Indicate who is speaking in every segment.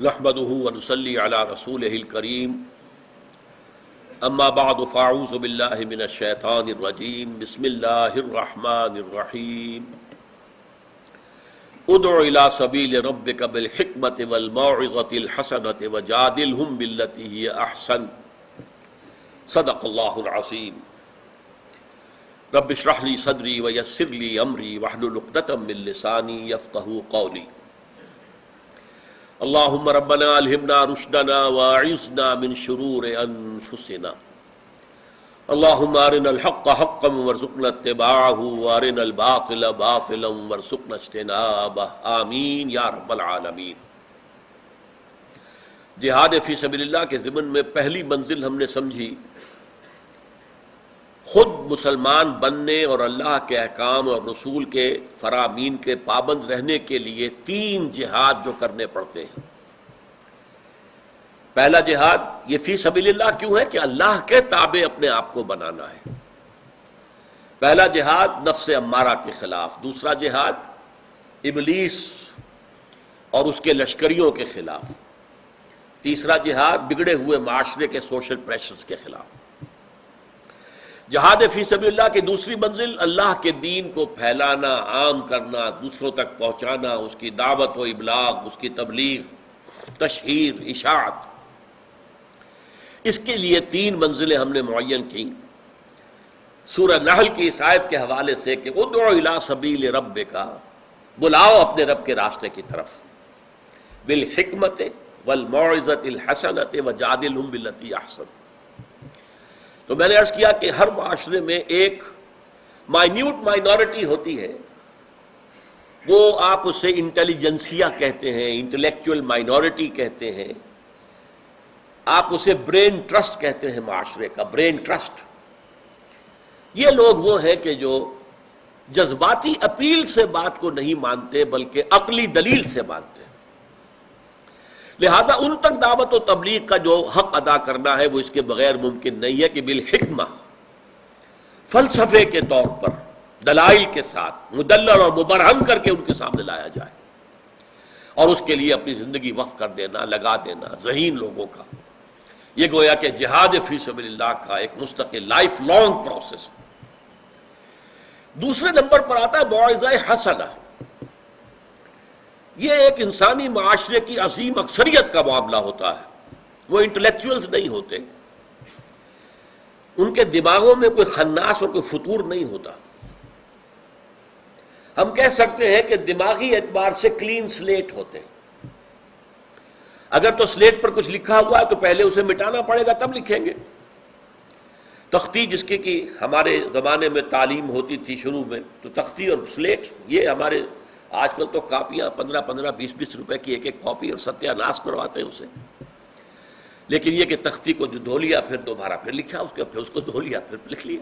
Speaker 1: نحمده ونصلي على رسوله الكريم اما بعد فاعوذ بالله من الشيطان الرجيم بسم الله الرحمن الرحيم ادع الى سبيل ربك بالحكمة والموعظة الحسنة وجادلهم بالتي هي احسن صدق الله العظيم رب اشرح لي صدري ويسر لي امري واحلل عقدة من لساني يفقهوا قولي اللهم ربنا الہمنا رشدنا واعذنا من شرور انفسنا اللهم ارنا الحق حقا وارزقنا اتباعه وارنا الباطل باطلا وارزقنا اجتنابه آمین یا رب العالمین۔ جہاد فی سبیل اللہ کے ضمن میں پہلی منزل ہم نے سمجھی خود مسلمان بننے اور اللہ کے احکام اور رسول کے فرامین کے پابند رہنے کے لیے تین جہاد جو کرنے پڑتے ہیں۔ پہلا جہاد یہ فی سبیل اللہ کیوں ہے کہ اللہ کے تابع اپنے آپ کو بنانا ہے۔ پہلا جہاد نفس امارہ کے خلاف، دوسرا جہاد ابلیس اور اس کے لشکریوں کے خلاف، تیسرا جہاد بگڑے ہوئے معاشرے کے سوشل پریشرز کے خلاف۔ جہاد فی سبیل اللہ کی دوسری منزل اللہ کے دین کو پھیلانا، عام کرنا، دوسروں تک پہنچانا، اس کی دعوت و ابلاغ، اس کی تبلیغ، تشہیر، اشاعت۔ اس کے لیے تین منزلیں ہم نے معین کی۔ سورہ نحل کی اس آیت کے حوالے سے کہ ادعو الی سبیل ربک، بلاؤ اپنے رب کے راستے کی طرف، بالحکمت والموعظۃ الحسنۃ وجادلہم باللتی احسن۔ تو میں نے عرض کیا کہ ہر معاشرے میں ایک مائنیوٹ مائنورٹی ہوتی ہے، وہ آپ اسے انٹیلیجنسیا کہتے ہیں، انٹلیکچوئل مائنورٹی کہتے ہیں، آپ اسے برین ٹرسٹ کہتے ہیں، معاشرے کا برین ٹرسٹ۔ یہ لوگ وہ ہیں کہ جو جذباتی اپیل سے بات کو نہیں مانتے بلکہ عقلی دلیل سے مانتے ہیں، لہذا ان تک دعوت و تبلیغ کا جو حق ادا کرنا ہے وہ اس کے بغیر ممکن نہیں ہے کہ بالحکمہ، فلسفے کے طور پر دلائل کے ساتھ مدلل اور مبرہن کر کے ان کے سامنے لایا جائے، اور اس کے لیے اپنی زندگی وقف کر دینا، لگا دینا ذہین لوگوں کا۔ یہ گویا کہ جہاد فی سبیل اللہ کا ایک مستقل لائف لانگ پروسیس۔ دوسرے نمبر پر آتا ہے موعظہ حسنہ۔ یہ ایک انسانی معاشرے کی عظیم اکثریت کا معاملہ ہوتا ہے، وہ انٹلیکچوئلز نہیں ہوتے، ان کے دماغوں میں کوئی خناس اور کوئی فطور نہیں ہوتا۔ ہم کہہ سکتے ہیں کہ دماغی اعتبار سے کلین سلیٹ ہوتے ہیں۔ اگر تو سلیٹ پر کچھ لکھا ہوا ہے تو پہلے اسے مٹانا پڑے گا تب لکھیں گے۔ تختی جس کی کہ ہمارے زمانے میں تعلیم ہوتی تھی شروع میں، تو تختی اور سلیٹ، یہ ہمارے آج کل تو کاپیاں 15 20 روپے کی ایک ایک کاپی، اور ستیہ ناش کرواتے ہیں اسے۔ لیکن یہ کہ تختی کو جو دھو لیا پھر دوبارہ پھر لکھا، پھر اس کو دھو لیا پھر لکھ لیا۔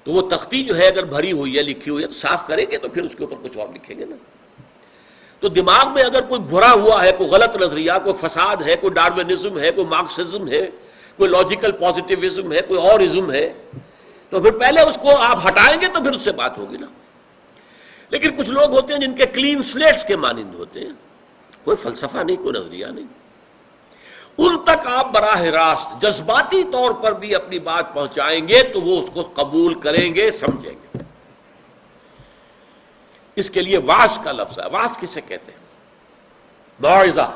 Speaker 1: تو وہ تختی جو ہے اگر بھری ہوئی ہے، لکھی ہوئی ہے، تو صاف کریں گے تو پھر اس کے اوپر کچھ اور لکھیں گے نا۔ تو دماغ میں اگر کوئی بھرا ہوا ہے، کوئی غلط نظریہ، کوئی فساد ہے، کوئی ڈارونزم ہے، کوئی مارکسزم ہے، کوئی لاجیکل پازیٹیوزم ہے، کوئی اور ازم ہے، تو پھر پہلے اس کو آپ ہٹائیں گے تو پھر اس سے بات ہوگی نا۔ لیکن کچھ لوگ ہوتے ہیں جن کے کلین سلیٹس کے مانند ہوتے ہیں، کوئی فلسفہ نہیں، کوئی نظریہ نہیں، ان تک آپ براہ راست جذباتی طور پر بھی اپنی بات پہنچائیں گے تو وہ اس کو قبول کریں گے، سمجھیں گے۔ اس کے لیے واعظ کا لفظ ہے۔ واعظ کسے کہتے ہیں؟ موعظہ،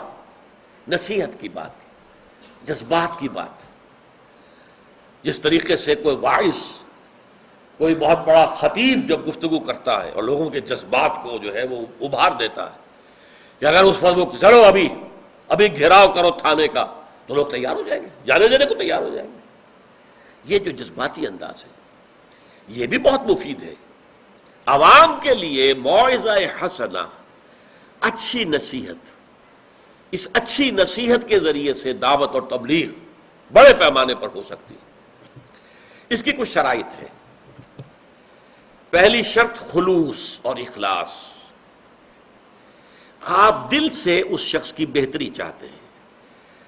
Speaker 1: نصیحت کی بات، جذبات کی بات۔ جس طریقے سے کوئی واعظ، کوئی بہت بڑا خطیب جب گفتگو کرتا ہے اور لوگوں کے جذبات کو جو ہے وہ ابھار دیتا ہے کہ اگر اس وقت چلو ابھی گھیراؤ کرو تھانے کا، تو لوگ تیار ہو جائیں گے، جانے دینے کو تیار ہو جائیں گے۔ یہ جو جذباتی انداز ہے یہ بھی بہت مفید ہے عوام کے لیے۔ موعظہ حسنہ، اچھی نصیحت، اس اچھی نصیحت کے ذریعے سے دعوت اور تبلیغ بڑے پیمانے پر ہو سکتی ہے۔ اس کی کچھ شرائط ہیں۔ پہلی شرط خلوص اور اخلاص۔ آپ دل سے اس شخص کی بہتری چاہتے ہیں،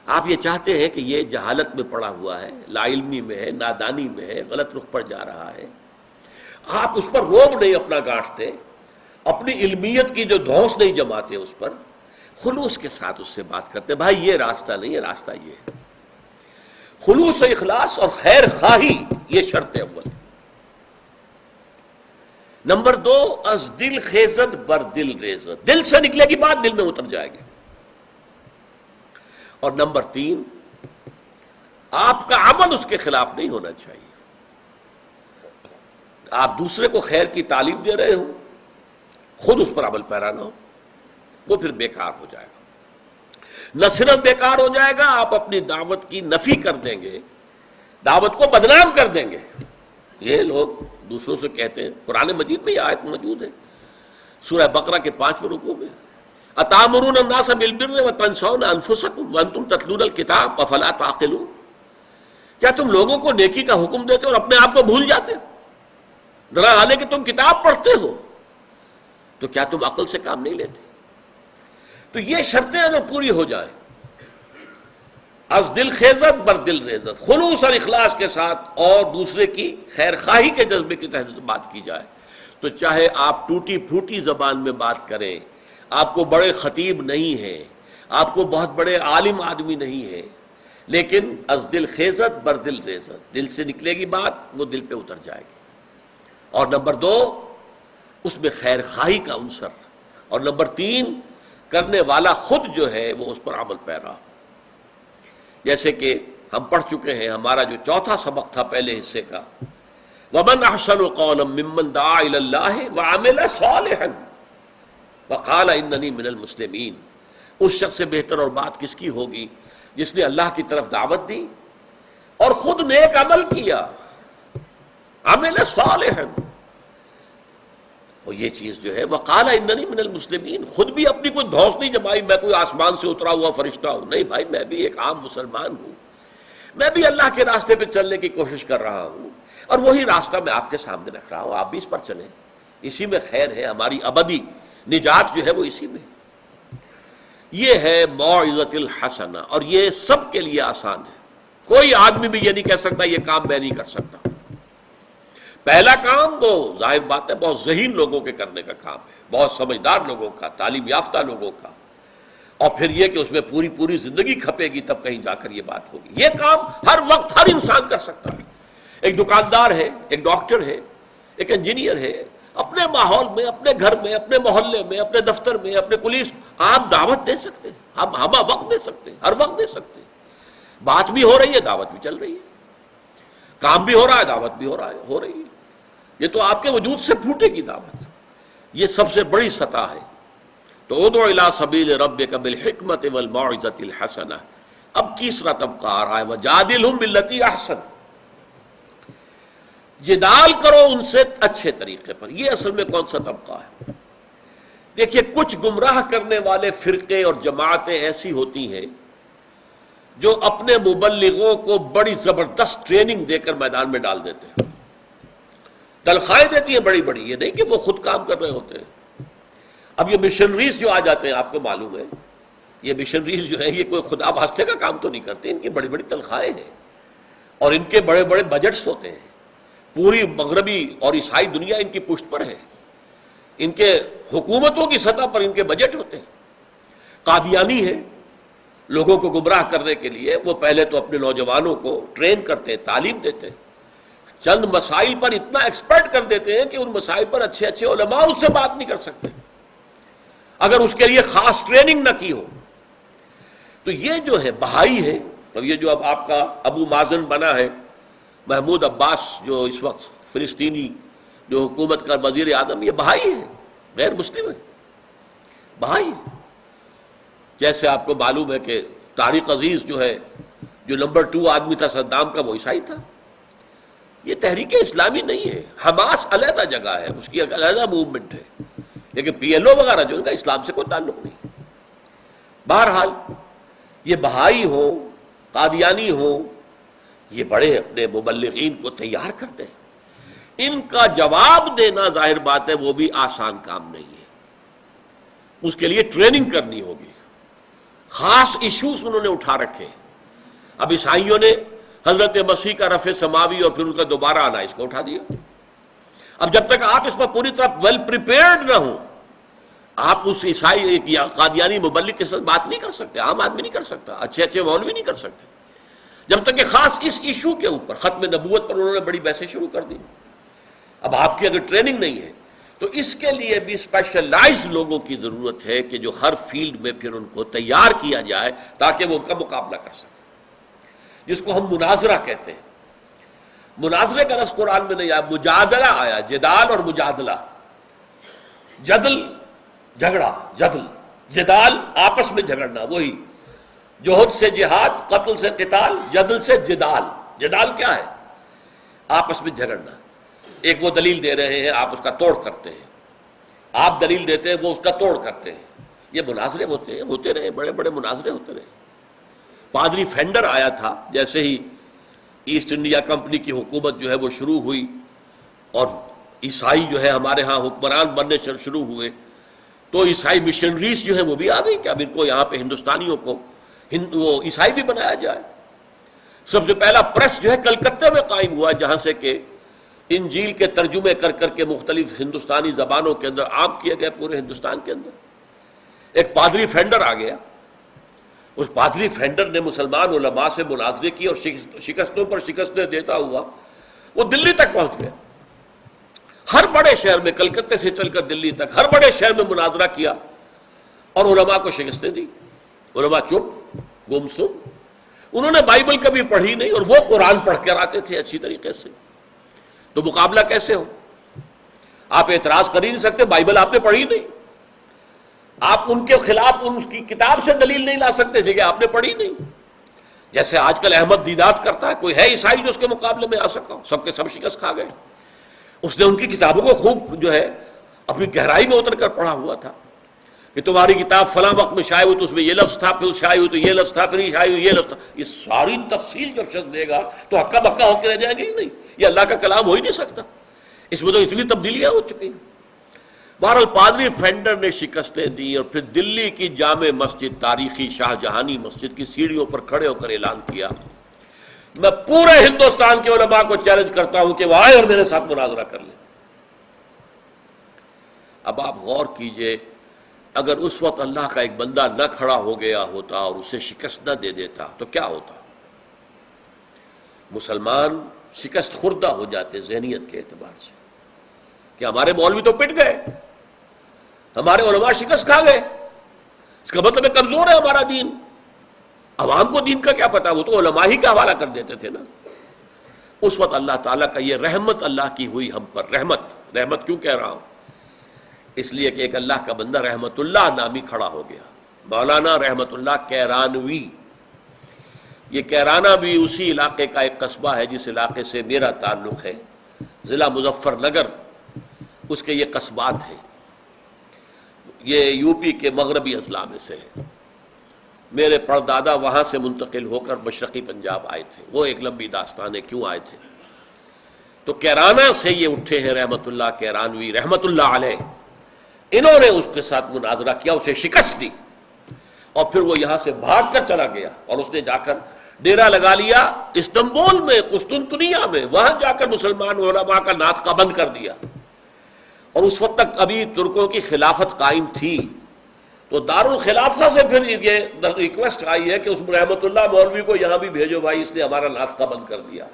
Speaker 1: آپ یہ چاہتے ہیں کہ یہ جہالت میں پڑا ہوا ہے، لا علمی میں ہے، نادانی میں ہے، غلط رخ پر جا رہا ہے۔ آپ اس پر روب نہیں اپنا گانٹھتے، اپنی علمیت کی جو دھونس نہیں جماتے اس پر، خلوص کے ساتھ اس سے بات کرتے ہیں، بھائی یہ راستہ نہیں ہے، راستہ یہ ہے۔ خلوص و اخلاص اور خیر خواہی یہ شرط اول۔ نمبر 2، از دل خیزت بر دل ریزت، دل سے نکلے گی بات دل میں اتر جائے گی۔ اور نمبر 3، آپ کا عمل اس کے خلاف نہیں ہونا چاہیے۔ آپ دوسرے کو خیر کی تعلیم دے رہے ہو، خود اس پر عمل پیرا نہ ہو، وہ پھر بیکار ہو جائے گا۔ نہ صرف بیکار ہو جائے گا، آپ اپنی دعوت کی نفی کر دیں گے، دعوت کو بدنام کر دیں گے۔ یہ لوگ دوسروں سے کہتے ہیں، قرآن مجید میں یہ آیت موجود ہے سورہ بقرہ کے 5ویں رکوع میں، اتامرون الناس بالبر وتنسون انفسکم وانتم تتلون الکتاب افلا تعقلون، کیا تم لوگوں کو نیکی کا حکم دیتے اور اپنے آپ کو بھول جاتے ہو؟ ذرا حالے کہ تم کتاب پڑھتے ہو تو کیا تم عقل سے کام نہیں لیتے؟ تو یہ شرطیں اگر پوری ہو جائے، از دل خیزت بر دل ریزت، خلوص اور اخلاص کے ساتھ اور دوسرے کی خیر خواہی کے جذبے کے تحت بات کی جائے، تو چاہے آپ ٹوٹی پھوٹی زبان میں بات کریں، آپ کو بڑے خطیب نہیں ہیں، آپ کو بہت بڑے عالم آدمی نہیں ہے، لیکن از دل خیزت بر دل ریزت، دل سے نکلے گی بات وہ دل پہ اتر جائے گی۔ اور نمبر 2، اس میں خیر خواہی کا عنصر، اور نمبر 3، کرنے والا خود جو ہے وہ اس پر عمل پیرا۔ جیسے کہ ہم پڑھ چکے ہیں، ہمارا جو چوتھا سبق تھا پہلے حصے کا، وَمَنْ أَحْسَنُ قَوْلًا مِّمَّنْ دَعَا إِلَى اللَّهِ وَعَمِلَ صَالِحًا وَقَالَ إِنَّنِي مِنَ الْمُسْلِمِينَ، اس شخص سے بہتر اور بات کس کی ہوگی جس نے اللہ کی طرف دعوت دی اور خود نیک عمل کیا، عمل صالحًا، اور یہ چیز جو ہے وقال اننی من المسلمین، خود بھی اپنی کوئی دھوس نہیں جمائی میں کوئی آسمان سے اترا ہوا فرشتہ ہوں، نہیں بھائی، میں بھی ایک عام مسلمان ہوں، میں بھی اللہ کے راستے پہ چلنے کی کوشش کر رہا ہوں، اور وہی راستہ میں آپ کے سامنے رکھ رہا ہوں، آپ بھی اس پر چلیں، اسی میں خیر ہے، ہماری ابدی نجات جو ہے وہ اسی میں۔ یہ ہے موعظۃ الحسنہ، اور یہ سب کے لیے آسان ہے، کوئی آدمی بھی یہ نہیں کہہ سکتا یہ کام میں نہیں کر سکتا۔ پہلا کام وہ ظاہر بات ہے بہت ذہین لوگوں کے کرنے کا کام ہے، بہت سمجھدار لوگوں کا، تعلیم یافتہ لوگوں کا، اور پھر یہ کہ اس میں پوری زندگی کھپے گی تب کہیں جا کر یہ بات ہوگی۔ یہ کام ہر وقت ہر انسان کر سکتا ہے، ایک دکاندار ہے، ایک ڈاکٹر ہے، ایک انجینئر ہے، اپنے ماحول میں، اپنے گھر میں، اپنے محلے میں، اپنے دفتر میں، اپنے پولیس، آپ دعوت دے سکتے ہیں، ہم وقت دے سکتے ہیں، ہر وقت دے سکتے ہیں، بات بھی ہو رہی ہے، دعوت بھی چل رہی ہے، کام بھی ہو رہا ہے، دعوت بھی ہو رہی ہے، یہ تو آپ کے وجود سے پھوٹے گی دعوت، یہ سب سے بڑی سطح ہے۔ تو ادع الی سبیل ربک بالحکمۃ والموعظۃ الحسنہ۔ اب تیسرا طبقہ آ رہا ہے، وجادلہم باللتی احسن، جدال کرو ان سے اچھے طریقے پر۔ یہ اصل میں کون سا طبقہ ہے؟ دیکھیے، کچھ گمراہ کرنے والے فرقے اور جماعتیں ایسی ہوتی ہیں جو اپنے مبلغوں کو بڑی زبردست ٹریننگ دے کر میدان میں ڈال دیتے ہیں، تنخواہیں دیتی ہیں بڑی بڑی، یہ نہیں کہ وہ خود کام کر رہے ہوتے ہیں۔ اب یہ مشنریز جو آ جاتے ہیں، آپ کو معلوم ہے یہ مشنریز جو ہیں یہ کوئی خدا واسطے کا کام تو نہیں کرتے، ان کی بڑی بڑی تنخواہیں ہیں اور ان کے بڑے بڑے بجٹس ہوتے ہیں، پوری مغربی اور عیسائی دنیا ان کی پشت پر ہے، ان کے حکومتوں کی سطح پر ان کے بجٹ ہوتے ہیں۔ قادیانی ہے، لوگوں کو گمراہ کرنے کے لیے وہ پہلے تو اپنے نوجوانوں کو ٹرین کرتے ہیں، تعلیم دیتے ہیں، چند مسائل پر اتنا ایکسپرٹ کر دیتے ہیں کہ ان مسائل پر اچھے اچھے علماء اس سے بات نہیں کر سکتے اگر اس کے لیے خاص ٹریننگ نہ کی ہو۔ تو یہ جو ہے بہائی ہے، اور یہ جو اب آپ کا ابو مازن بنا ہے محمود عباس، جو اس وقت فلسطینی جو حکومت کا وزیر اعظم، یہ بہائی ہے، غیر مسلم ہے، بہائی ہے۔ جیسے آپ کو معلوم ہے کہ طارق عزیز جو ہے، جو نمبر 2 آدمی تھا صدام کا، وہ عیسائی تھا۔ یہ تحریک اسلامی نہیں ہے، حماس علیحدہ جگہ ہے، اس کی علیحدہ موومنٹ ہے، لیکن پی ایل او وغیرہ جو ان کا اسلام سے کوئی تعلق نہیں۔ بہرحال یہ بہائی ہو، قادیانی ہو، یہ بڑے اپنے مبلغین کو تیار کرتے ہیں، ان کا جواب دینا ظاہر بات ہے وہ بھی آسان کام نہیں ہے، اس کے لیے ٹریننگ کرنی ہوگی، خاص ایشوز انہوں نے اٹھا رکھے۔ اب عیسائیوں نے حضرت مسیح کا رفع سماوی اور پھر ان کا دوبارہ آنا، اس کو اٹھا دیا۔ اب جب تک آپ اس پر پوری طرح ویل پریپیئرڈ نہ ہوں، آپ اس عیسائی یا قادیانی مبلغ کے ساتھ بات نہیں کر سکتے، عام آدمی نہیں کر سکتا، اچھے اچھے مولوی نہیں کر سکتے، جب تک کہ خاص اس ایشو کے اوپر ختم نبوت پر انہوں نے بڑی بحثیں شروع کر دی۔ اب آپ کی اگر ٹریننگ نہیں ہے تو اس کے لیے بھی اسپیشلائزڈ لوگوں کی ضرورت ہے کہ جو ہر فیلڈ میں پھر ان کو تیار کیا جائے تاکہ وہ ان کا مقابلہ کر سکیں، جس کو ہم مناظرہ کہتے ہیں۔ مناظرے کا لفظ قرآن میں نہیں آیا، مجادلہ آیا، جدال اور مجادلہ، جدل جھگڑا، جدل جدال آپس میں جھگڑنا، وہی جوہد سے جہاد، قتل سے قتال، جدل سے جدال۔ جدال کیا ہے؟ آپس میں جھگڑنا، ایک وہ دلیل دے رہے ہیں، آپ اس کا توڑ کرتے ہیں، آپ دلیل دیتے ہیں، وہ اس کا توڑ کرتے ہیں۔ یہ مناظرے ہوتے ہیں، ہوتے رہے، بڑے بڑے مناظرے ہوتے رہے۔ پادری فینڈر آیا تھا، جیسے ہی ایسٹ انڈیا کمپنی کی حکومت جو ہے وہ شروع ہوئی اور عیسائی جو ہے ہمارے ہاں حکمران بننے شروع ہوئے، تو عیسائی مشنریز جو ہیں وہ بھی آ گئی کہ اب ان کو یہاں پہ ہندوستانیوں کو وہ عیسائی بھی بنایا جائے۔ سب سے پہلا پریس جو ہے کلکتہ میں قائم ہوا، جہاں سے کہ انجیل کے ترجمے کر کر کے مختلف ہندوستانی زبانوں کے اندر عام کیے گئے پورے ہندوستان کے اندر۔ ایک پادری فینڈر آ گیا، اس پادری فینڈر نے مسلمان علماء سے مناظرے کی اور شکستوں پر شکستیں دیتا ہوا وہ دلی تک پہنچ گیا۔ ہر بڑے شہر میں، کلکتہ سے چل کر دلی تک ہر بڑے شہر میں مناظرہ کیا اور علماء کو شکستیں دی۔ علماء چپ، گمسم، انہوں نے بائبل کبھی پڑھی نہیں اور وہ قرآن پڑھ کر آتے تھے اچھی طریقے سے، تو مقابلہ کیسے ہو؟ آپ اعتراض کر ہی نہیں سکتے، بائبل آپ نے پڑھی نہیں، آپ ان کے خلاف ان کی کتاب سے دلیل نہیں لا سکتے تھے کہ آپ نے پڑھی نہیں۔ جیسے آج کل احمد دیدات کرتا ہے، کوئی ہے عیسائی جو اس کے مقابلے میں آ سکا؟ سب کے سب شکست کھا گئے۔ اس نے ان کی کتابوں کو خوب جو ہے اپنی گہرائی میں اتر کر پڑھا ہوا تھا کہ تمہاری کتاب فلاں وقت میں شائع ہوئی تو اس میں یہ لفظ تھا، پھر شائع ہوئی تو یہ لفظ تھا، پھر شائع ہوئی یہ لفظ تھا۔ یہ ساری تفصیل جب شخص دے گا تو ہکا بکا ہو کے رہ جائے گا ہی نہیں، یہ اللہ کا کلام ہو ہی نہیں سکتا، اس میں تو اتنی تبدیلیاں ہو چکی ہیں۔ بہرحال پادری فینڈر نے شکستیں دی اور پھر دلی کی جامع مسجد، تاریخی شاہ جہانی مسجد کی سیڑھیوں پر کھڑے ہو کر اعلان کیا، میں پورے ہندوستان کے علماء کو چیلنج کرتا ہوں کہ وہ آئے اور میرے ساتھ مناظرہ کر لیں۔ اب آپ غور کیجئے، اگر اس وقت اللہ کا ایک بندہ نہ کھڑا ہو گیا ہوتا اور اسے شکست نہ دے دیتا تو کیا ہوتا؟ مسلمان شکست خوردہ ہو جاتے ذہنیت کے اعتبار سے کہ ہمارے مولوی تو پٹ گئے، ہمارے علماء شکست کھا گئے، اس کا مطلب ہے کمزور ہے ہمارا دین۔ عوام کو دین کا کیا پتا، وہ تو علماء ہی کا حوالہ کر دیتے تھے نا۔ اس وقت اللہ تعالیٰ کا یہ رحمت اللہ کی ہوئی ہم پر، رحمت کیوں کہہ رہا ہوں؟ اس لیے کہ ایک اللہ کا بندہ رحمت اللہ نامی کھڑا ہو گیا، مولانا رحمت اللہ کیرانوی۔ یہ کیرانہ بھی اسی علاقے کا ایک قصبہ ہے جس علاقے سے میرا تعلق ہے، ضلع مظفر نگر، اس کے یہ قصبات ہیں۔ یہ یو پی کے مغربی اضلاع میں سے ہے۔ میرے پردادا وہاں سے منتقل ہو کر مشرقی پنجاب آئے تھے، وہ ایک لمبی داستان ہے کیوں آئے تھے۔ تو کیرانہ سے یہ اٹھے ہیں رحمت اللہ کیرانوی رحمت اللہ علیہ، انہوں نے اس کے ساتھ مناظرہ کیا، اسے شکست دی اور پھر وہ یہاں سے بھاگ کر چلا گیا اور اس نے جا کر ڈیرا لگا لیا استنبول میں، قسطنطنیہ میں، وہاں جا کر مسلمان علماء کا ناطقہ بند کر دیا۔ اور اس وقت تک ابھی ترکوں کی خلافت قائم تھی، تو دارالخلافہ سے پھر یہ ریکویسٹ آئی ہے کہ اس رحمت اللہ مولوی کو یہاں بھی بھیجو بھائی، اس نے ہمارا ناطقہ بند کر دیا۔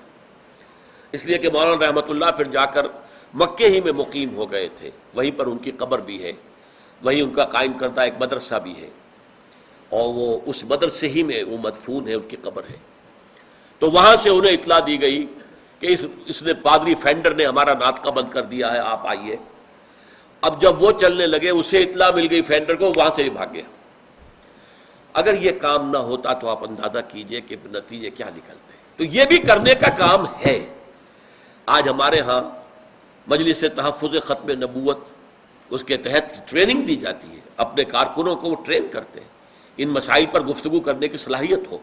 Speaker 1: اس لیے کہ مولانا رحمت اللہ پھر جا کر مکے ہی میں مقیم ہو گئے تھے، وہیں پر ان کی قبر بھی ہے، وہیں ان کا قائم کردہ ایک مدرسہ بھی ہے، اور وہ اس مدرسے ہی میں وہ مدفون ہے، ان کی قبر ہے۔ تو وہاں سے انہیں اطلاع دی گئی کہ اس نے پادری فینڈر نے ہمارا ناطقہ بند کر دیا ہے، آپ آئیے۔ اب جب وہ چلنے لگے، اسے اطلاع مل گئی فینڈر کو، وہاں سے ہی بھاگ گیا۔ اگر یہ کام نہ ہوتا تو آپ اندازہ کیجئے کہ نتیجے کیا نکلتے۔ تو یہ بھی کرنے کا کام ہے۔ آج ہمارے ہاں مجلس تحفظ ختم نبوت، اس کے تحت ٹریننگ دی جاتی ہے، اپنے کارکنوں کو وہ ٹرین کرتے ہیں، ان مسائل پر گفتگو کرنے کی صلاحیت ہو،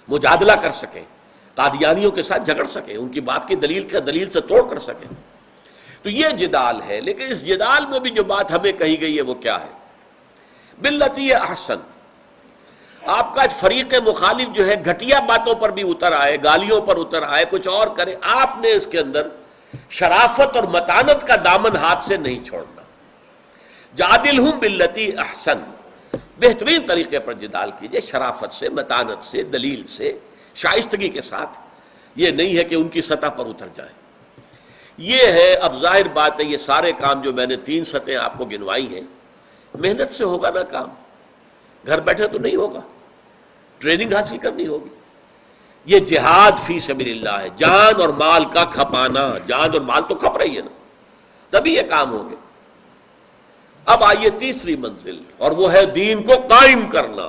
Speaker 1: مجادلہ کر سکیں، قادیانیوں کے ساتھ جھگڑ سکیں، ان کی بات کی دلیل سے توڑ کر سکیں۔ تو یہ جدال ہے، لیکن اس جدال میں بھی جو بات ہمیں کہی گئی ہے وہ کیا ہے؟ باللتی احسن۔ آپ کا فریق مخالف جو ہے گھٹیا باتوں پر بھی اتر آئے، گالیوں پر اتر آئے، کچھ اور کرے، آپ نے اس کے اندر شرافت اور متانت کا دامن ہاتھ سے نہیں چھوڑنا۔ جادلہم باللتی احسن، بہترین طریقے پر جدال کیجئے، شرافت سے، متانت سے، دلیل سے، شائستگی کے ساتھ، یہ نہیں ہے کہ ان کی سطح پر اتر جائے۔ یہ ہے، اب ظاہر بات ہے یہ سارے کام جو میں نے 3 سطحیں آپ کو گنوائی ہیں، محنت سے ہوگا نا کام، گھر بیٹھے تو نہیں ہوگا، ٹریننگ حاصل کرنی ہوگی۔ یہ جہاد فی سبیل اللہ ہے، جان اور مال کا کھپانا، جان اور مال تو کھپ رہی ہے نا، تبھی یہ کام ہوگے۔ اب آئیے تیسری منزل، اور وہ ہے دین کو قائم کرنا۔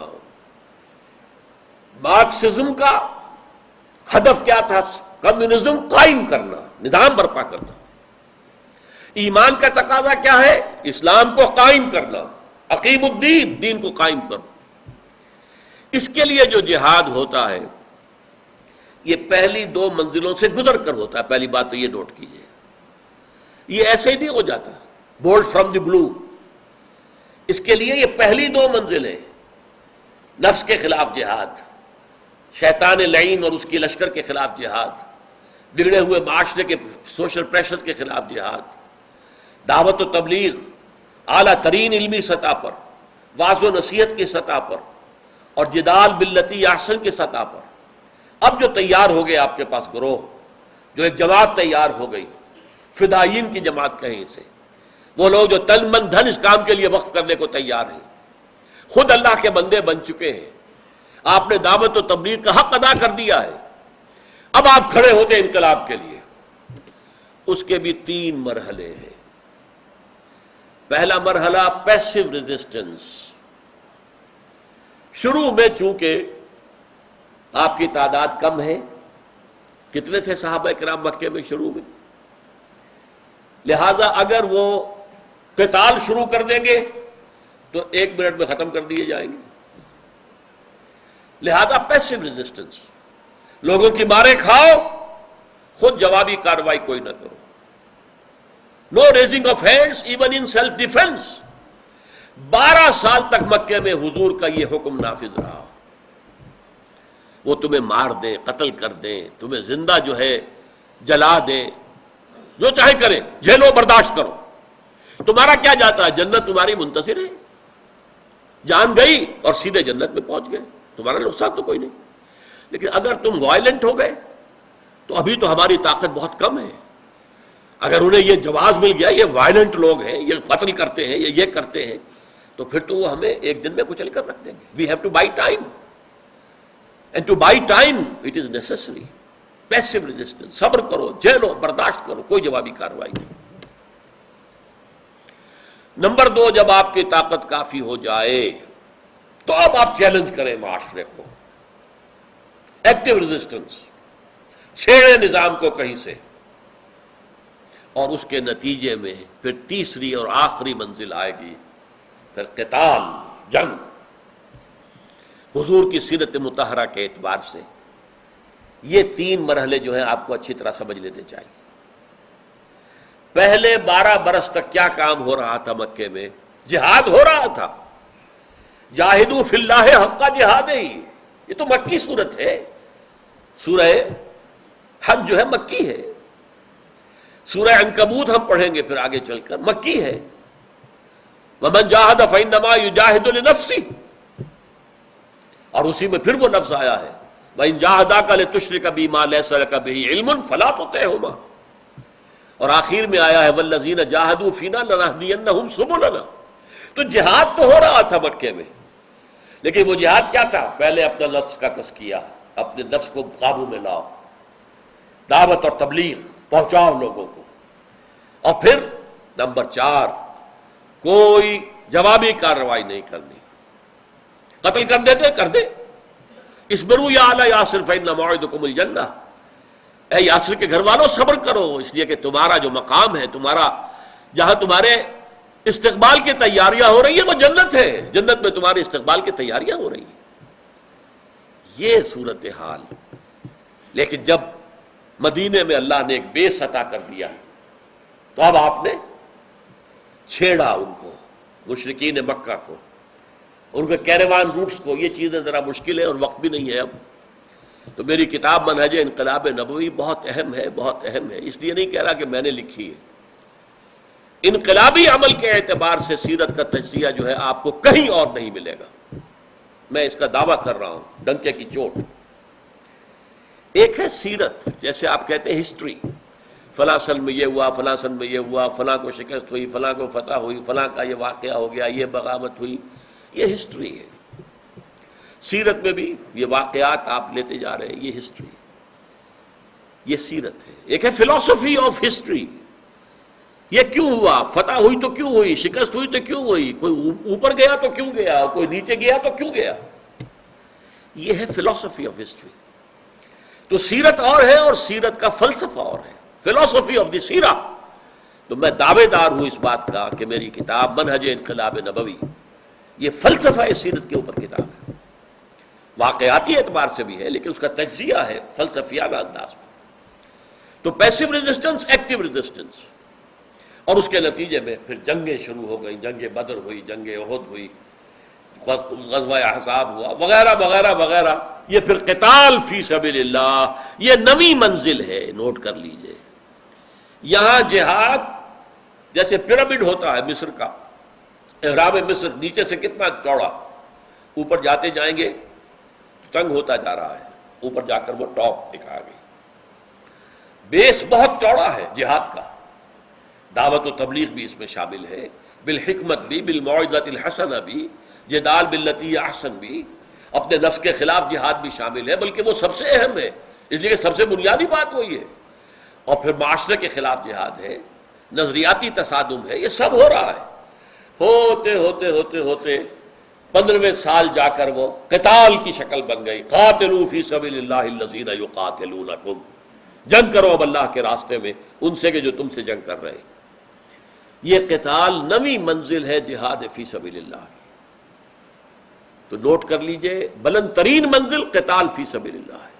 Speaker 1: مارکسزم کا ہدف کیا تھا؟ کمیونزم قائم کرنا، نظام برپا کرنا۔ ایمان کا تقاضا کیا ہے؟ اسلام کو قائم کرنا، اقیم الدین، دین کو قائم کرو۔ اس کے لیے جو جہاد ہوتا ہے یہ پہلی 2 منزلوں سے گزر کر ہوتا ہے۔ پہلی بات تو یہ نوٹ کیجئے، یہ ایسے ہی نہیں ہو جاتا بولڈ فرام دی بلو۔ اس کے لیے یہ پہلی 2 منزلیں، نفس کے خلاف جہاد، شیطان لعین اور اس کی لشکر کے خلاف جہاد، بگڑے ہوئے معاشرے کے سوشل پریشرز کے خلاف جہاد، دعوت و تبلیغ اعلیٰ ترین علمی سطح پر، واعظ و نصیحت کی سطح پر، اور جدال باللتی احسن کی سطح پر۔ اب جو تیار ہو گئے آپ کے پاس گروہ، جو ایک جماعت تیار ہو گئی، فدائین کی جماعت کہیں اسے، وہ لوگ جو تن من دھن اس کام کے لیے وقف کرنے کو تیار ہیں، خود اللہ کے بندے بن چکے ہیں، آپ نے دعوت و تبلیغ کا حق ادا کر دیا ہے، اب آپ کھڑے ہوتے انقلاب کے لیے۔ اس کے بھی 3 مرحلے ہیں۔ پہلا مرحلہ پیسو ریزسٹنس۔ شروع میں چونکہ آپ کی تعداد کم ہے، کتنے تھے صحابہ کرام مکے میں شروع میں؟ لہذا اگر وہ قتال شروع کر دیں گے تو 1 منٹ میں ختم کر دیے جائیں گے۔ لہذا پیسو ریزسٹنس، لوگوں کی مارے کھاؤ، خود جوابی کارروائی کوئی نہ کرو۔ No raising of hands even in self defence. 12 سال تک مکے میں حضور کا یہ حکم نافذ رہا۔ وہ تمہیں مار دیں، قتل کر دیں، تمہیں زندہ جو ہے جلا دیں، جو چاہے کریں، جھیلو، برداشت کرو، تمہارا کیا جاتا ہے؟ جنت تمہاری منتظر ہے، جان گئی اور سیدھے جنت میں پہنچ گئے، تمہارا نقصان تو کوئی نہیں۔ لیکن اگر تم وائلنٹ ہو گئے تو ابھی تو ہماری طاقت بہت کم ہے، اگر انہیں یہ جواز مل گیا، یہ وائلنٹ لوگ ہیں، یہ قتل کرتے ہیں، یہ کرتے ہیں، تو پھر تو وہ ہمیں ایک دن میں کچل کر رکھ دیں گے۔ We have to buy time, and to buy time it is necessary. Passive resistance, صبر کرو، جھیلو، برداشت کرو، کوئی جوابی کارروائی نہیں۔ نمبر 2، جب آپ کی طاقت کافی ہو جائے تو اب آپ چیلنج کریں معاشرے کو، ایکٹیو ریزسٹنس، چھیڑیں نظام کو کہیں سے، اور اس کے نتیجے میں پھر تیسری اور آخری منزل آئے گی، پھر قتال، جنگ۔ حضور کی سیرت مطہرہ کے اعتبار سے یہ 3 مرحلے جو ہیں آپ کو اچھی طرح سمجھ لینے چاہیے۔ پہلے 12 برس تک کیا کام ہو رہا تھا مکے میں؟ جہاد ہو رہا تھا۔ جاہدوا فی اللہ حق جہاد ہی، یہ تو مکی صورت ہے۔ سورہ حج جو ہے مکی ہے، سورہ عنکبوت ہم پڑھیں گے پھر آگے چل کر، مکی ہے۔ وَمَنْ جَاهَدَ فَإِنَّمَا يُجَاهِدُ لِنَفْسِهِ، اور اسی میں پھر وہ لفظ آیا ہے وَإِنْ جَاهَدَاكَ لِتُشْرِكَ بِي مَا لَيْسَ لَكَ بِهِ عِلْمٌ فَلَا تُطِعْهُمَا، اور آخر میں آیا ہے وَالَّذِينَ جَاهَدُوا فِينَا لَنَهْدِيَنَّهُمْ سُبُلَنَا۔ تو جہاد تو ہو رہا تھا مکے میں، لیکن وہ جہاد کیا تھا؟ پہلے اپنا نفس کا تزکیہ، اپنے نفس کو قابو میں لاؤ، دعوت اور تبلیغ پہنچاؤ لوگوں کو، اور پھر نمبر 4، کوئی جوابی کارروائی نہیں کرنی۔ قتل کر دیتے کر دے، اصبروا یا اہل یاسر فإن موعدکم الجنہ، اے یاسر کے گھر والوں صبر کرو، اس لیے کہ تمہارا جو مقام ہے، تمہارا جہاں تمہارے استقبال کی تیاریاں ہو رہی ہیں وہ جنت ہے، جنت میں تمہارے استقبال کی تیاریاں ہو رہی ہیں۔ یہ صورتحال، لیکن جب مدینے میں اللہ نے ایک بیس عطا کر دیا تو اب آپ نے چھیڑا ان کو، مشرکین مکہ کو، ان کے کیروان روٹس کو۔ یہ چیزیں ذرا مشکل ہے اور وقت بھی نہیں ہے اب، تو میری کتاب منہج انقلاب نبوی بہت اہم ہے، بہت اہم ہے، اس لیے نہیں کہہ رہا کہ میں نے لکھی ہے۔ انقلابی عمل کے اعتبار سے سیرت کا تجزیہ جو ہے آپ کو کہیں اور نہیں ملے گا، میں اس کا دعویٰ کر رہا ہوں ڈنکے کی چوٹ۔ ایک ہے سیرت، جیسے آپ کہتے ہیں ہسٹری، فلاں سن میں یہ ہوا، فلاں سن میں یہ ہوا، فلاں کو شکست ہوئی، فلاں کو فتح ہوئی، فلاں کا یہ واقعہ ہو گیا، یہ بغاوت ہوئی، یہ ہسٹری ہے۔ سیرت میں بھی یہ واقعات آپ لیتے جا رہے ہیں، یہ ہسٹری، یہ سیرت ہے۔ ایک ہے فلسفی آف ہسٹری، یہ کیوں ہوا، فتح ہوئی تو کیوں ہوئی، شکست ہوئی تو کیوں ہوئی، کوئی اوپر گیا تو کیوں گیا، کوئی نیچے گیا تو کیوں گیا، یہ ہے فلسفی آف ہسٹری۔ تو سیرت اور ہے اور سیرت کا فلسفہ اور ہے، فلسفی آف دی سیرہ۔ تو میں دعوے دار ہوں اس بات کا کہ میری کتاب منہج انقلاب نبوی یہ فلسفہ سیرت کے اوپر کتاب ہے، واقعاتی اعتبار سے بھی ہے لیکن اس کا تجزیہ ہے فلسفیانہ انداز میں۔ تو پیسو ریزسٹنس، ایکٹیو ریزسٹنس، اور اس کے نتیجے میں پھر جنگیں شروع ہو گئیں، جنگ بدر ہوئی، جنگ احد ہوئی، غزوہ احزاب ہوا، وغیرہ وغیرہ وغیرہ۔ یہ پھر قتال فی سبیل اللہ، یہ نئی منزل ہے، نوٹ کر لیجئے۔ یہاں جہاد جیسے پیرامڈ ہوتا ہے مصر کا، احرام مصر نیچے سے کتنا چوڑا، اوپر جاتے جائیں گے تنگ ہوتا جا رہا ہے، اوپر جا کر وہ ٹاپ دکھا گئی۔ بیس بہت چوڑا ہے جہاد کا، دعوت و تبلیغ بھی اس میں شامل ہے، بالحکمت بھی، بالموعظۃ الحسنہ بھی، جدال باللتی ہی احسن بھی، اپنے نفس کے خلاف جہاد بھی شامل ہے، بلکہ وہ سب سے اہم ہے، اس لیے کہ سب سے بنیادی بات وہی ہے۔ اور پھر معاشرے کے خلاف جہاد ہے، نظریاتی تصادم ہے، یہ سب ہو رہا ہے۔ ہوتے ہوتے ہوتے ہوتے 15ویں سال جا کر وہ قتال کی شکل بن گئی، قاتلوا فی سبیل اللہ الذین یقاتلونکم، جنگ کرو اب اللہ کے راستے میں ان سے کہ جو تم سے جنگ کر رہے ہیں۔ یہ قتال نئی منزل ہے جہاد فی سبیل اللہ کی۔ تو نوٹ کر لیجئے، بلند ترین منزل قتال فی سبیل اللہ ہے،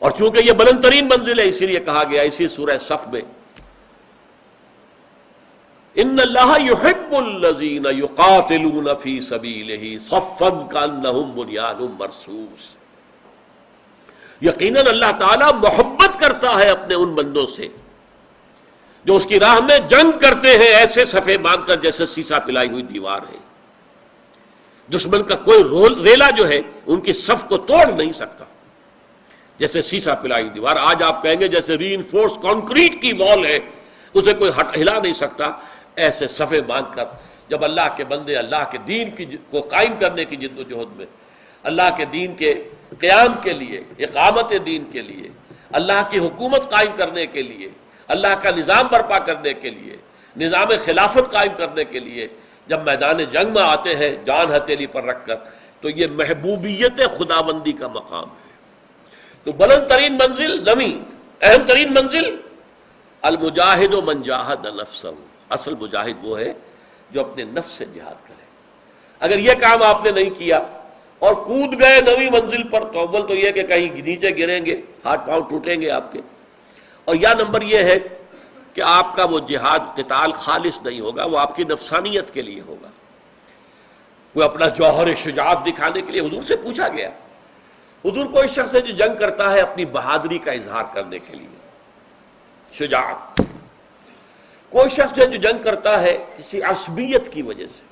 Speaker 1: اور چونکہ یہ بلند ترین منزل ہے اسی لیے کہا گیا اسی سورہ صف میں، ان اللہ یحب الذین یقاتلون فی سبیلہ صفا کانہم بنیان مرصوص۔ یقیناً اللہ تعالیٰ محبت کرتا ہے اپنے ان بندوں سے جو اس کی راہ میں جنگ کرتے ہیں ایسے صفے باندھ کر جیسے سیسا پلائی ہوئی دیوار ہے۔ دشمن کا کوئی ریلا جو ہے ان کی صف کو توڑ نہیں سکتا، جیسے سیسا پلائی ہوئی دیوار۔ آج آپ کہیں گے جیسے ری انفورس کانکریٹ کی وال ہے، اسے کوئی ہلا نہیں سکتا۔ ایسے صفے باندھ کر جب اللہ کے بندے اللہ کے دین کو قائم کرنے کی جد و جہد میں، اللہ کے دین کے قیام کے لیے، اقامت دین کے لیے، اللہ کی حکومت قائم کرنے کے لیے، اللہ کا نظام برپا کرنے کے لیے، نظام خلافت قائم کرنے کے لیے جب میدان جنگ میں آتے ہیں جان ہتھیلی پر رکھ کر، تو یہ محبوبیت خداوندی کا مقام ہے۔ تو بلند ترین منزل، نویں اہم ترین منزل، المجاہد من جاہد نفسہ، اصل مجاہد وہ ہے جو اپنے نفس سے جہاد کرے۔ اگر یہ کام آپ نے نہیں کیا اور کود گئے نویں منزل پر، تو اول تو یہ کہ کہیں نیچے گریں گے، ہاتھ پاؤں ٹوٹیں گے آپ کے، اور یا نمبر یہ ہے کہ آپ کا وہ جہاد قتال خالص نہیں ہوگا، وہ آپ کی نفسانیت کے لیے ہوگا، وہ اپنا جوہر شجاعت دکھانے کے لیے۔ حضور سے پوچھا گیا، حضور کوئی شخص ہے جو جنگ کرتا ہے اپنی بہادری کا اظہار کرنے کے لیے، شجاعت، کوئی شخص ہے جو جنگ کرتا ہے کسی عصبیت کی وجہ سے۔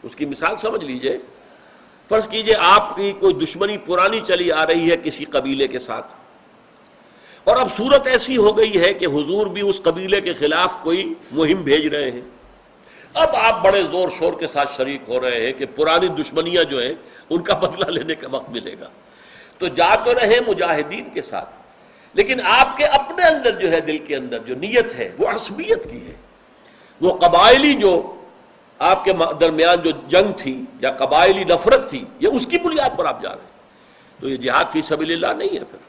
Speaker 1: اس کی مثال سمجھ لیجئے، فرض کیجئے آپ کی کوئی دشمنی پرانی چلی آ رہی ہے کسی قبیلے کے ساتھ، اور اب صورت ایسی ہو گئی ہے کہ حضور بھی اس قبیلے کے خلاف کوئی مہم بھیج رہے ہیں۔ اب آپ بڑے زور شور کے ساتھ شریک ہو رہے ہیں کہ پرانی دشمنیاں جو ہیں ان کا بدلہ لینے کا وقت ملے گا، تو جا تو رہے مجاہدین کے ساتھ، لیکن آپ کے اپنے اندر جو ہے، دل کے اندر جو نیت ہے وہ عصبیت کی ہے، وہ قبائلی جو آپ کے درمیان جو جنگ تھی یا قبائلی نفرت تھی، یہ اس کی بنیاد پر آپ جا رہے ہیں، تو یہ جہاد فی سبیل اللہ نہیں ہے۔ پھر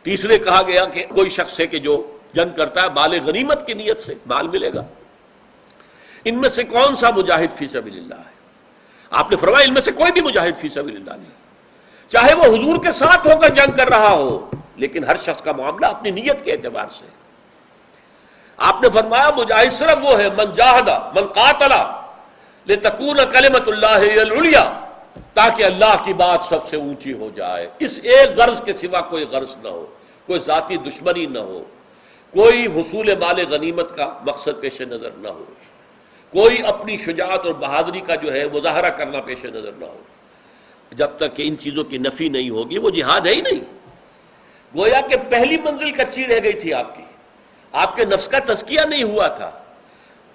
Speaker 1: تیسرے کہا گیا کہ کوئی شخص ہے کہ جو جنگ کرتا ہے مال غنیمت کی نیت سے، مال ملے گا۔ ان میں سے کون سا مجاہد فی سبیل اللہ ہے؟ آپ نے فرمایا ان میں سے کوئی بھی مجاہد فی سبیل اللہ نہیں، چاہے وہ حضور کے ساتھ ہو کر جنگ کر رہا ہو، لیکن ہر شخص کا معاملہ اپنی نیت کے اعتبار سے۔ آپ نے فرمایا مجاہد صرف وہ ہے من جاہد من قاتل لتکون کلمۃ اللہ ہی العلیٰ، تاکہ اللہ کی بات سب سے اونچی ہو جائے، اس ایک غرض کے سوا کوئی غرض نہ ہو، کوئی ذاتی دشمنی نہ ہو، کوئی حصول مال غنیمت کا مقصد پیش نظر نہ ہو، کوئی اپنی شجاعت اور بہادری کا جو ہے مظاہرہ کرنا پیش نظر نہ ہو. جب تک کہ ان چیزوں کی نفی نہیں ہوگی وہ جہاد ہے ہی نہیں. گویا کہ پہلی منزل کچی رہ گئی تھی آپ کی، آپ کے نفس کا تزکیہ نہیں ہوا تھا.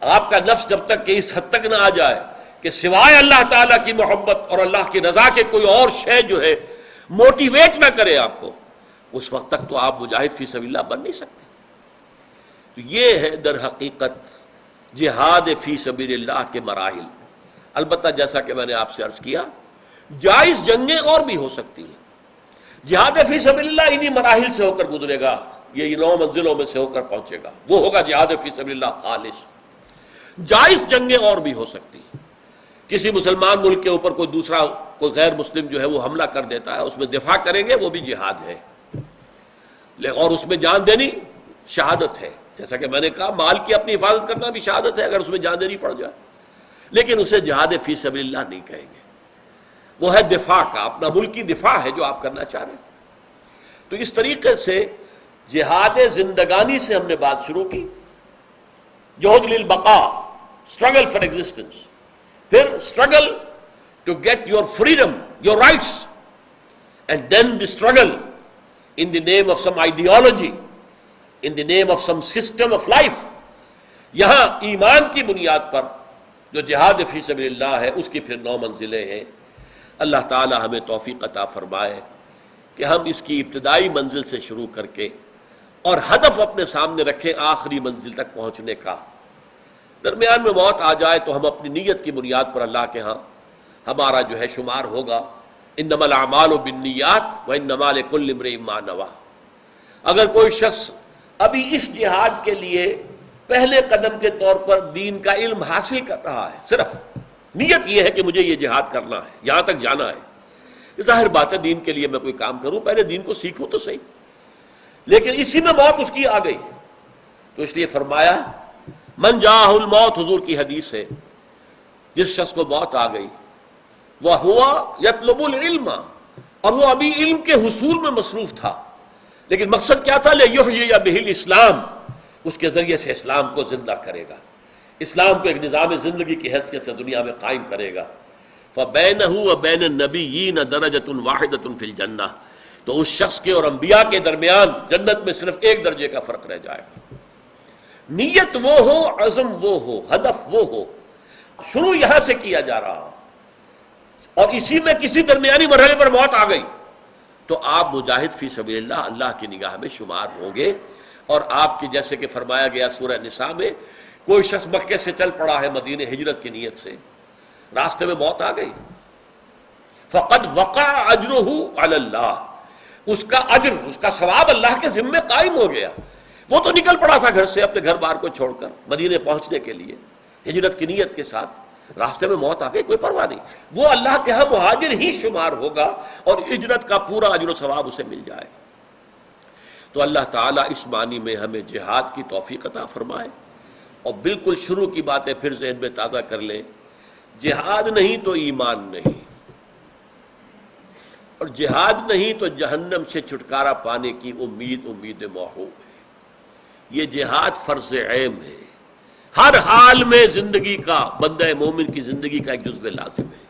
Speaker 1: آپ کا نفس جب تک کہ اس حد تک نہ آ جائے کہ سوائے اللہ تعالیٰ کی محبت اور اللہ کی رضا کے کوئی اور شے جو ہے موٹیویٹ نہ کرے آپ کو، اس وقت تک تو آپ مجاہد فی سبیل اللہ بن نہیں سکتے. تو یہ ہے در حقیقت جہاد فی سبیل اللہ کے مراحل. البتہ جیسا کہ میں نے آپ سے عرض کیا، جائز جنگیں اور بھی ہو سکتی ہیں. جہاد فی سبیل اللہ انہی مراحل سے ہو کر گزرے گا، یہ 9 منزلوں میں سے ہو کر پہنچے گا، وہ ہوگا جہاد فی سبیل اللہ خالص. جائز جنگیں اور بھی ہو سکتی ہیں. کسی مسلمان ملک کے اوپر کوئی دوسرا کوئی غیر مسلم جو ہے وہ حملہ کر دیتا ہے، اس میں دفاع کریں گے، وہ بھی جہاد ہے، اور اس میں جان دینی شہادت ہے. جیسا کہ میں نے کہا مال کی اپنی حفاظت کرنا بھی شہادت ہے اگر اس میں جان دینی پڑ جائے، لیکن اسے جہاد فی سبیل اللہ نہیں کہیں گے. وہ ہے دفاع کا، اپنا ملک کی دفاع ہے جو آپ کرنا چاہ رہے ہیں. تو اس طریقے سے جہاد زندگانی سے ہم نے بات شروع کی. جہد للبقاء، اسٹرگل فار ایگزسٹنس، پھر struggle to get your freedom, your rights, and then the struggle in the name of some ideology, in the name of some system of life. یہاں ایمان کی بنیاد پر جو جہاد فی سبیل اللہ ہے اس کی پھر 9 منزلیں ہیں. اللہ تعالی ہمیں توفیق عطا فرمائے کہ ہم اس کی ابتدائی منزل سے شروع کر کے اور ہدف اپنے سامنے رکھیں آخری منزل تک پہنچنے کا. درمیان میں موت آ جائے تو ہم اپنی نیت کی بنیاد پر اللہ کے ہاں ہمارا جو ہے شمار ہوگا. انما الاعمال بالنیات وانما لکل امرئ ما نویٰ. اگر کوئی شخص ابھی اس جہاد کے لیے پہلے قدم کے طور پر دین کا علم حاصل کر رہا ہے، صرف نیت یہ ہے کہ مجھے یہ جہاد کرنا ہے، یہاں تک جانا ہے، ظاہر بات ہے دین کے لیے میں کوئی کام کروں پہلے دین کو سیکھوں تو صحیح. لیکن اسی میں موت اس کی آ گئی تو اس لیے فرمایا من جاءہ الموت، حضور کی حدیث ہے، جس شخص کو موت آ گئی وَهُوَ يَطْلُبُ الْعِلْمَ، اور وہ ابھی علم کے حصول میں مصروف تھا، لیکن مقصد کیا تھا؟ لِيُحْيِيَ بِهِ الْإِسْلَامَ، اس کے ذریعے سے اسلام کو زندہ کرے گا، اسلام کو ایک نظام زندگی کی حیثیت سے دنیا میں قائم کرے گا. فَبَيْنَهُ وَبَيْنَ النَّبِيِّينَ دَرَجَةٌ وَاحِدَةٌ فِي الْجَنَّةِ، تو اس شخص کے اور انبیاء کے درمیان جنت میں صرف ایک درجے کا فرق رہ جائے گا. نیت وہ ہو، عزم وہ ہو، ہدف وہ ہو. شروع یہاں سے کیا جا رہا اور اسی میں کسی درمیانی مرحلے پر موت آ گئی تو آپ مجاہد فی سبیل اللہ اللہ کی نگاہ میں شمار ہوں گے. اور آپ کی جیسے کہ فرمایا گیا سورہ نساء میں، کوئی شخص مکے سے چل پڑا ہے مدینے ہجرت کی نیت سے، راستے میں موت آ گئی، فقد وقع اجرہ علی اللہ، اس کا اجر، اس کا ثواب اللہ کے ذمے قائم ہو گیا. وہ تو نکل پڑا تھا گھر سے اپنے گھر بار کو چھوڑ کر مدینے پہنچنے کے لیے ہجرت کی نیت کے ساتھ، راستے میں موت آ گئی، کوئی پرواہ نہیں، وہ اللہ کے ہاں مہاجر ہی شمار ہوگا اور ہجرت کا پورا اجر و ثواب اسے مل جائے. تو اللہ تعالیٰ اس معنی میں ہمیں جہاد کی توفیق عطا فرمائے. اور بالکل شروع کی باتیں پھر ذہن میں تازہ کر لیں، جہاد نہیں تو ایمان نہیں، اور جہاد نہیں تو جہنم سے چھٹکارا پانے کی امید موحوب ہے. یہ جہاد فرض عین ہے، ہر حال میں زندگی کا، بندہ مومن کی زندگی کا ایک جزو لازم ہے.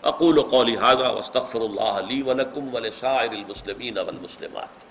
Speaker 1: اقول قولی ھذا واستغفر اللہ لی ولکم ولسائر المسلمین والمسلمات.